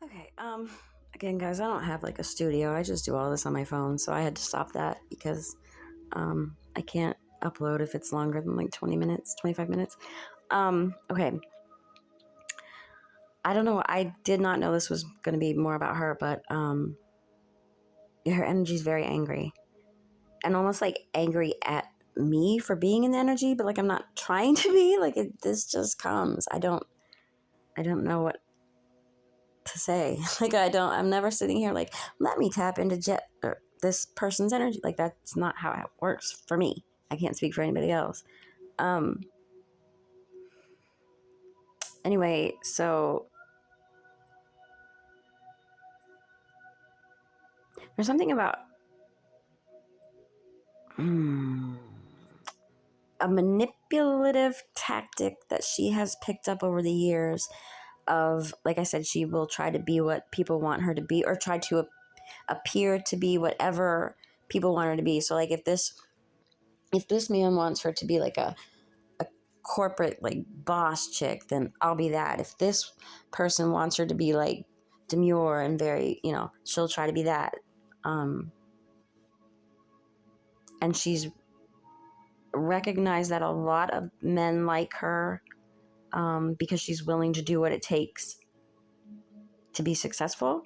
Okay, again, guys, I don't have like a studio. I just do all this on my phone, so I had to stop that because I can't upload if it's longer than like 20 minutes, 25 minutes. Okay. I don't know. I did not know this was going to be more about her, but her energy is very angry and almost like angry at me for being in the energy, but like I'm not trying to be. Like this just comes. I don't know what to say. Like I'm never sitting here like, let me tap into this person's energy. Like that's not how it works for me. I can't speak for anybody else. Anyway, so there's something about a manipulative tactic that she has picked up over the years of, like I said, she will try to be what people want her to be, or try to appear to be whatever people want her to be. So like if this man wants her to be like a corporate like boss chick, then I'll be that. If this person wants her to be like demure and very, she'll try to be that. And she's recognized that a lot of men like her because she's willing to do what it takes to be successful.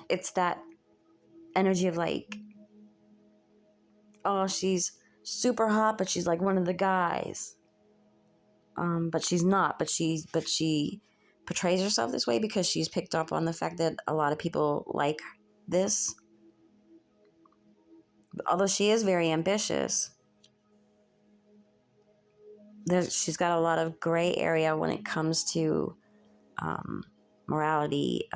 It's that energy of like, oh, she's super hot, but she's like one of the guys. But she's not. But she portrays herself this way because she's picked up on the fact that a lot of people like this. Although she is very ambitious, she's got a lot of gray area when it comes to morality,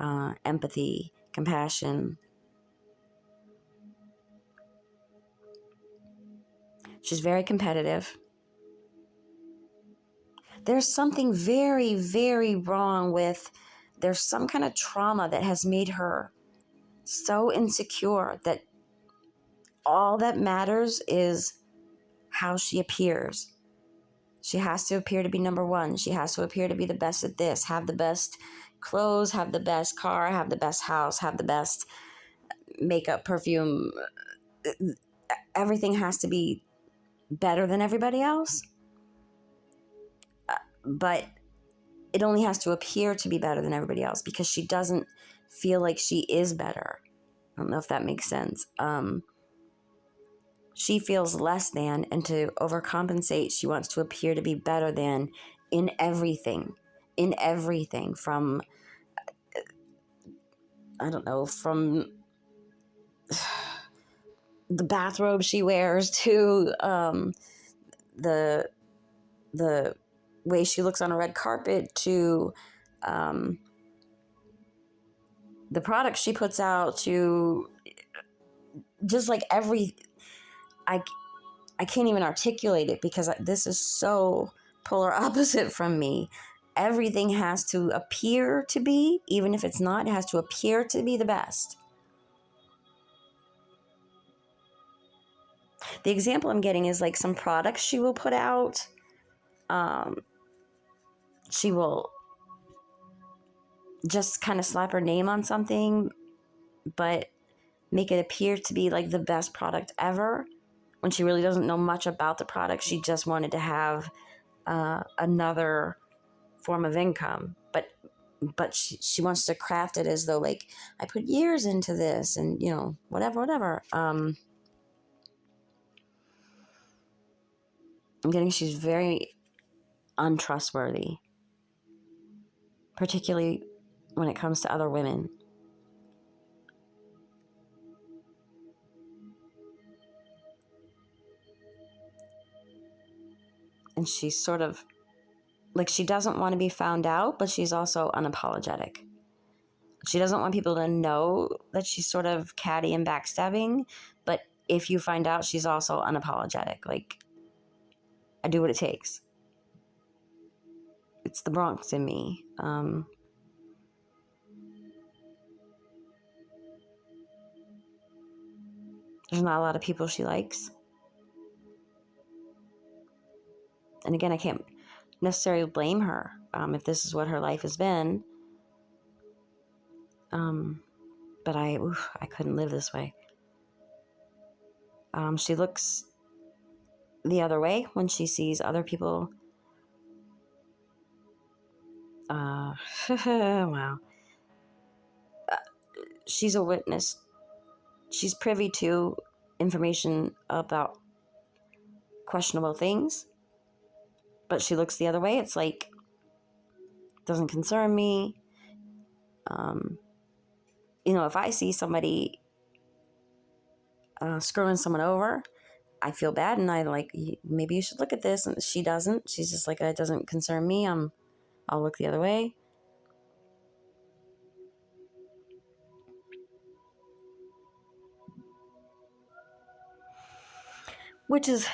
empathy, compassion. She's very competitive. There's something very, very wrong with, there's some kind of trauma that has made her so insecure that all that matters is how she appears. She has to appear to be number one. She has to appear to be the best at this, have the best clothes, have the best car, have the best house, have the best makeup, perfume. Everything has to be better than everybody else. But it only has to appear to be better than everybody else because she doesn't feel like she is better. I don't know if that makes sense. She feels less than, and to overcompensate, she wants to appear to be better than in everything. In everything, from, I don't know, from the bathrobe she wears to the way she looks on a red carpet to the products she puts out to just like I can't even articulate it because this is so polar opposite from me. Everything has to appear to be, even if it's not, it has to appear to be the best. The example I'm getting is like some products she will put out. She will just kind of slap her name on something, but make it appear to be like the best product ever when she really doesn't know much about the product. She just wanted to have another form of income, but she wants to craft it as though like I put years into this and whatever. I'm getting she's very untrustworthy, particularly when it comes to other women. And she's sort of like, she doesn't want to be found out, but she's also unapologetic. She doesn't want people to know that she's sort of catty and backstabbing, but if you find out, she's also unapologetic. Like, I do what it takes. It's the Bronx in me. There's not a lot of people she likes. And again, I can't necessarily blame her if this is what her life has been. But I couldn't live this way. She looks the other way when she sees other people. Wow. She's a witness. She's privy to information about questionable things, but she looks the other way. It's like, doesn't concern me. If I see somebody screwing someone over, I feel bad, and I like, maybe you should look at this. And she doesn't. She's just like, it doesn't concern me. I'll look the other way. Which is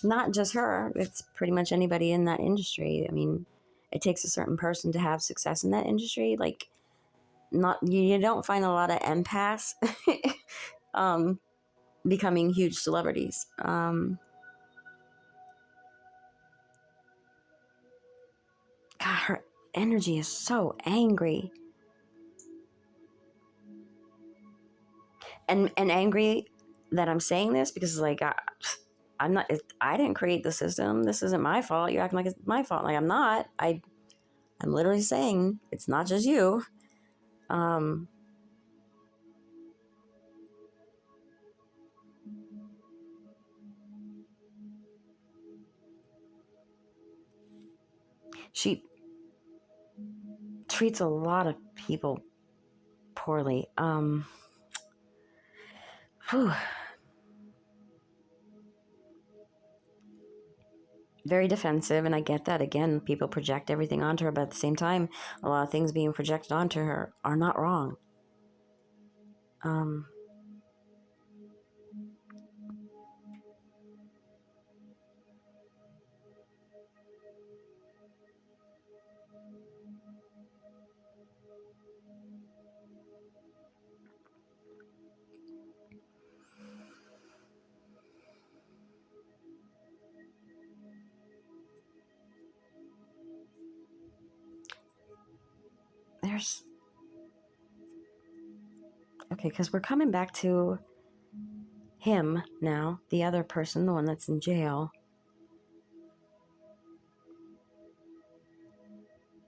not just her. It's pretty much anybody in that industry. I mean, it takes a certain person to have success in that industry. Like, not you don't find a lot of empaths becoming huge celebrities. God, her energy is so angry. And angry that I'm saying this because, like, I'm not. I didn't create the system. This isn't my fault. You're acting like it's my fault. Like, I'm not. I'm literally saying it's not just you. She treats a lot of people poorly. Whew. Very defensive, and I get that. Again, people project everything onto her, but at the same time, a lot of things being projected onto her are not wrong. There's okay, because we're coming back to him now, the other person, the one that's in jail,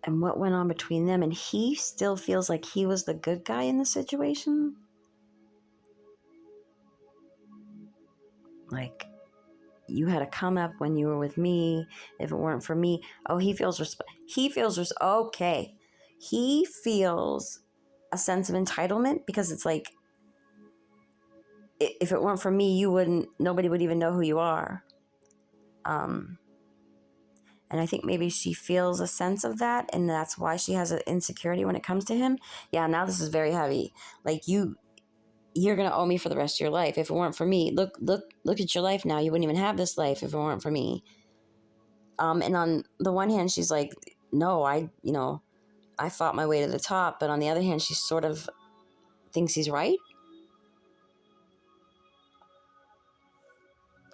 and what went on between them, and he still feels like he was the good guy in the situation. Like, you had to come up when you were with me. If it weren't for me, he feels okay. He feels a sense of entitlement because it's like, if it weren't for me, nobody would even know who you are. And I think maybe she feels a sense of that, and that's why she has an insecurity when it comes to him. Yeah, now this is very heavy. Like, you're gonna owe me for the rest of your life. If it weren't for me, look at your life now. You wouldn't even have this life if it weren't for me. And on the one hand, she's like, no, I fought my way to the top. But on the other hand, she sort of thinks he's right.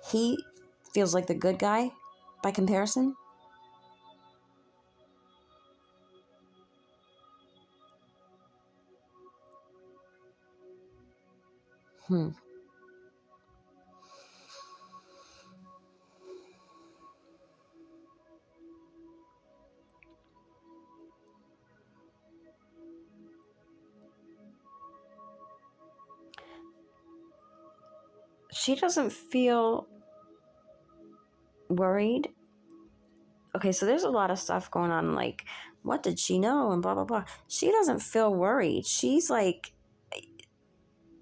He feels like the good guy by comparison. She doesn't feel worried. Okay, so there's a lot of stuff going on, like, what did she know and blah, blah, blah. She doesn't feel worried. She's like,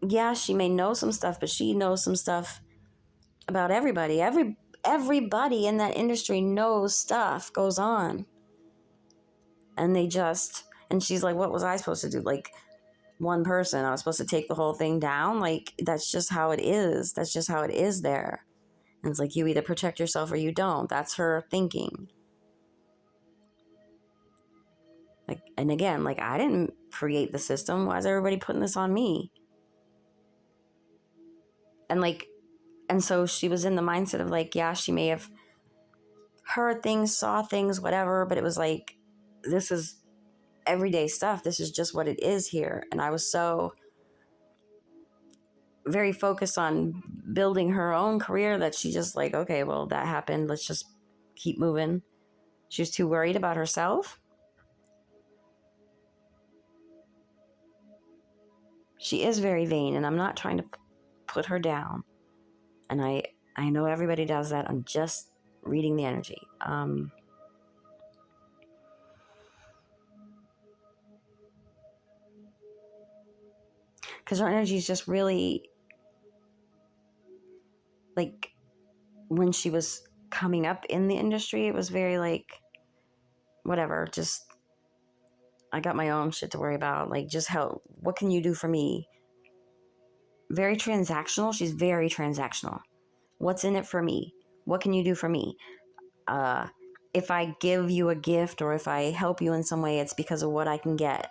yeah, she may know some stuff, but she knows some stuff about everybody. Everybody in that industry knows stuff goes on. And and she's like, what was I supposed to do? Like, one person, I was supposed to take the whole thing down? Like, that's just how it is. That's just how it is there. And it's like, you either protect yourself or you don't. That's her thinking. Like, and again, like, I didn't create the system. Why is everybody putting this on me? And like, and so she was in the mindset of like, yeah, she may have heard things, saw things, whatever, but it was like, this is everyday stuff. This is just what it is here. And I was so very focused on building her own career that she just like, okay, well, that happened. Let's just keep moving. She was too worried about herself. She is very vain, and I'm not trying to put her down. And I know everybody does that. I'm just reading the energy. Because her energy is just really like, when she was coming up in the industry, it was very like, whatever, just, I got my own shit to worry about. Like, just help. What can you do for me? Very transactional. She's very transactional. What's in it for me? What can you do for me? Uh, if I give you a gift or if I help you in some way, it's because of what I can get.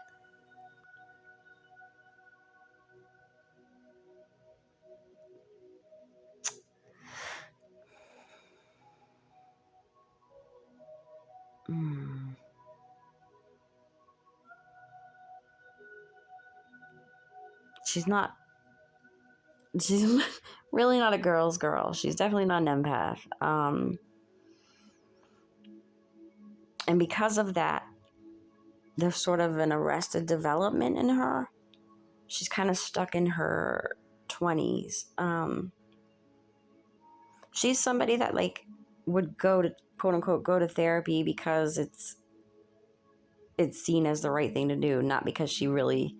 Mm. She's not, she's really not a girl's girl. She's definitely not an empath. And because of that, there's sort of an arrested development in her. She's kind of stuck in her 20s. She's somebody that like would go to, quote unquote, go to therapy because it's seen as the right thing to do, not because she really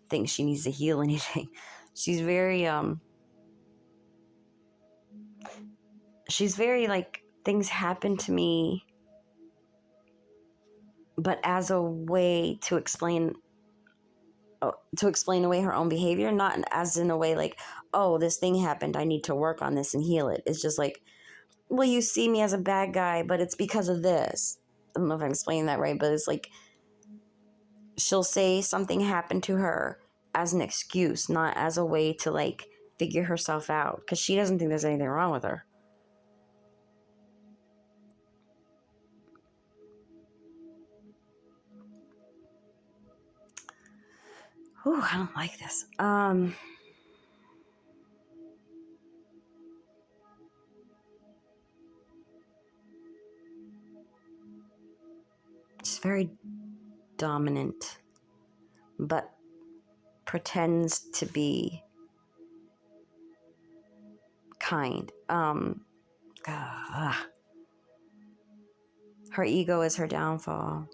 thinks she needs to heal anything. She's very like, things happen to me, but as a way to explain away her own behavior, not as in a way like, oh, this thing happened, I need to work on this and heal it. It's just like, well, you see me as a bad guy, but it's because of this. I don't know if I'm explaining that right, but it's like, she'll say something happened to her as an excuse, not as a way to like figure herself out, because she doesn't think there's anything wrong with her. Ooh, I don't like this. She's very dominant, but pretends to be kind. Her ego is her downfall.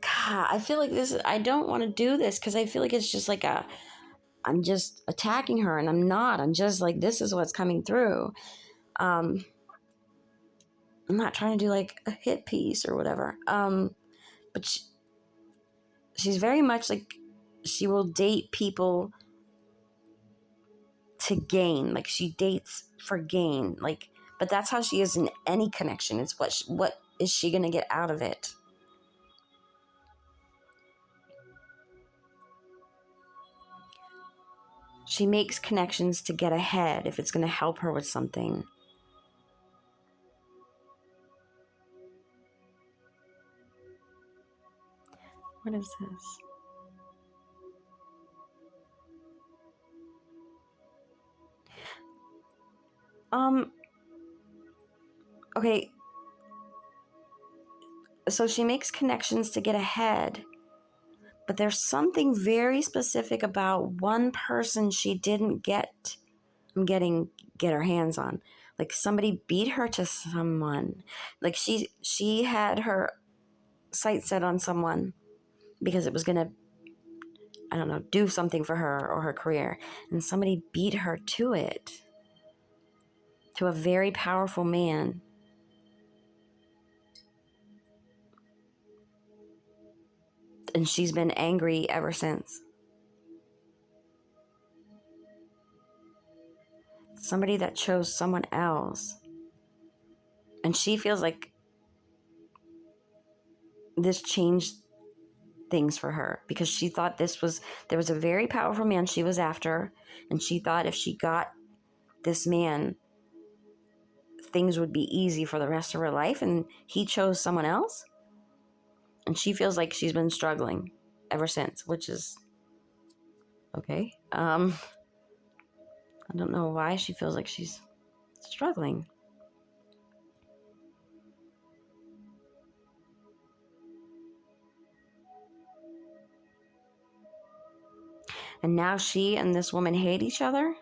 God, I feel like I don't want to do this because I feel like it's just like I'm just attacking her, and I'm not. I'm just like, this is what's coming through. I'm not trying to do like a hit piece or whatever. But she's very much like, she will date people to gain. Like, she dates for gain. Like, but that's how she is in any connection. It's what is she gonna get out of it? She makes connections to get ahead if it's gonna help her with something. What is this? Okay, so she makes connections to get ahead, but there's something very specific about one person she didn't get her hands on. Like, somebody beat her to someone. Like, she had her sights set on someone because it was gonna, I don't know, do something for her or her career, and somebody beat her to it, to a very powerful man. And she's been angry ever since. Somebody that chose someone else. And she feels like this changed things for her, because she thought there was a very powerful man she was after, and she thought if she got this man, things would be easy for the rest of her life, and he chose someone else. And she feels like she's been struggling ever since, which is okay. I don't know why she feels like she's struggling. And now she and this woman hate each other.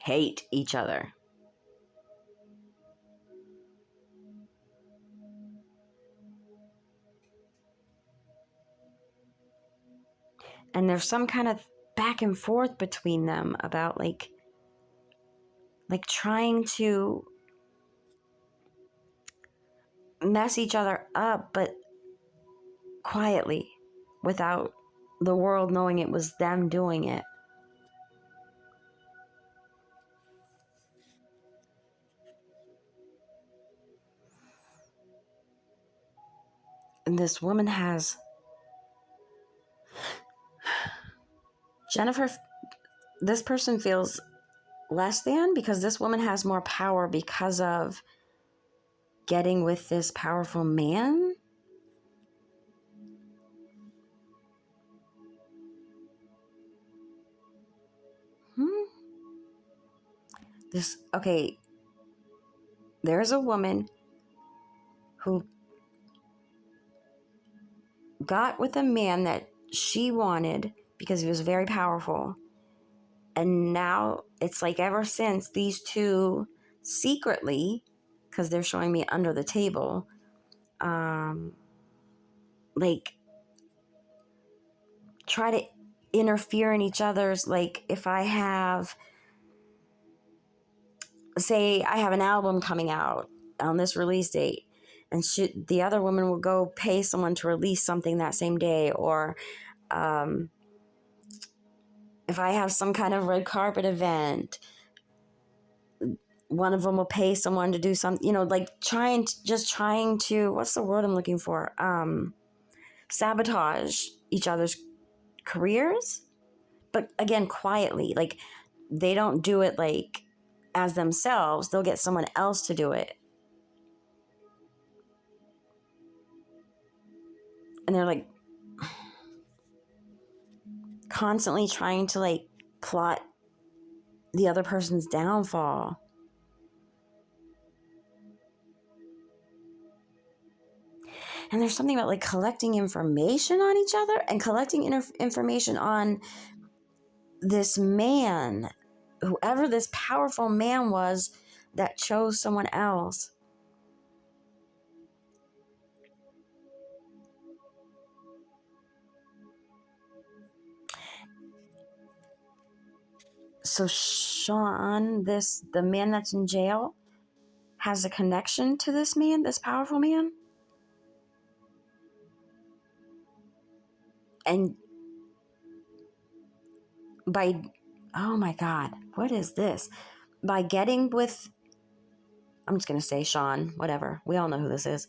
Hate each other. And there's some kind of back and forth between them about like trying to mess each other up, but quietly, without the world knowing it was them doing it. And this woman has Jennifer. This person feels less than because this woman has more power because of getting with this powerful man. Hmm? Okay, there's a woman who got with a man that she wanted because he was very powerful. And now it's like ever since these two secretly, because they're showing me under the table, like try to interfere in each other's, like if I have, say I have an album coming out on this release date, and the other woman will go pay someone to release something that same day, or if I have some kind of red carpet event, one of them will pay someone to do something, like trying to, what's the word I'm looking for? Sabotage each other's careers, but again, quietly. Like they don't do it like as themselves. They'll get someone else to do it. And they're like constantly trying to like plot the other person's downfall. And there's something about like collecting information on each other and collecting information on this man, whoever this powerful man was that chose someone else. So Sean, the man that's in jail, has a connection to this man, this powerful man. And by, oh my God, what is this? By getting with, I'm just going to say Sean, whatever. We all know who this is.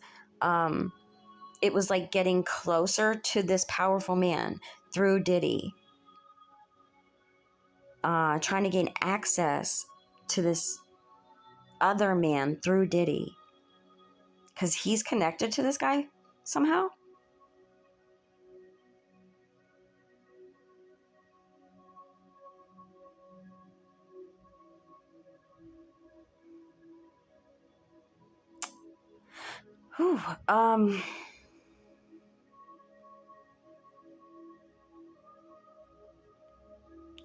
It was like getting closer to this powerful man through Diddy, trying to gain access to this other man through Diddy, because he's connected to this guy somehow. Whew,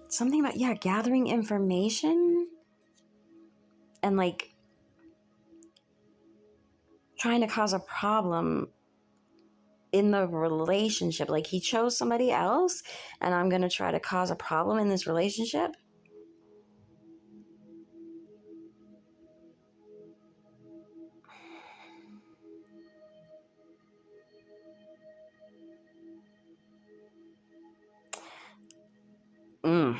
something about, yeah, gathering information and like trying to cause a problem in the relationship. Like he chose somebody else and I'm going to try to cause a problem in this relationship. Mm.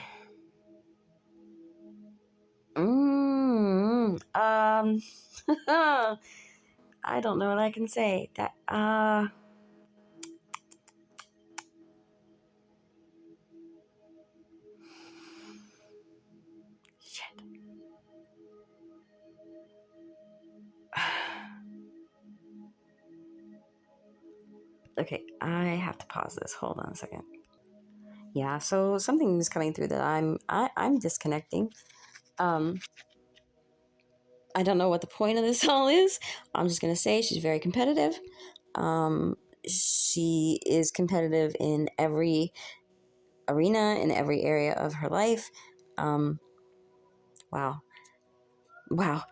I don't know what I can say. That shit. Okay, I have to pause this. Hold on a second. Yeah, so something's coming through that I'm disconnecting. Um, I don't know what the point of this all is. I'm just gonna say she's very competitive. Um, she is competitive in every arena, in every area of her life. Um, wow, wow.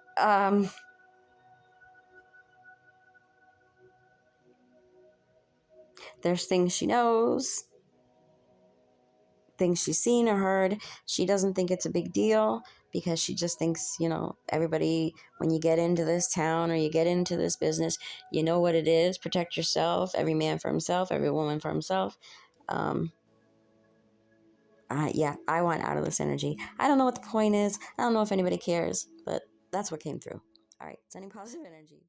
There's things she knows, things she's seen or heard. She doesn't think it's a big deal because she just thinks, everybody, when you get into this town or you get into this business, you know what it is. Protect yourself, every man for himself, every woman for himself. Um, yeah, I want out of this energy. I don't know what the point is. I don't know if anybody cares, but that's what came through. All right, sending positive energy.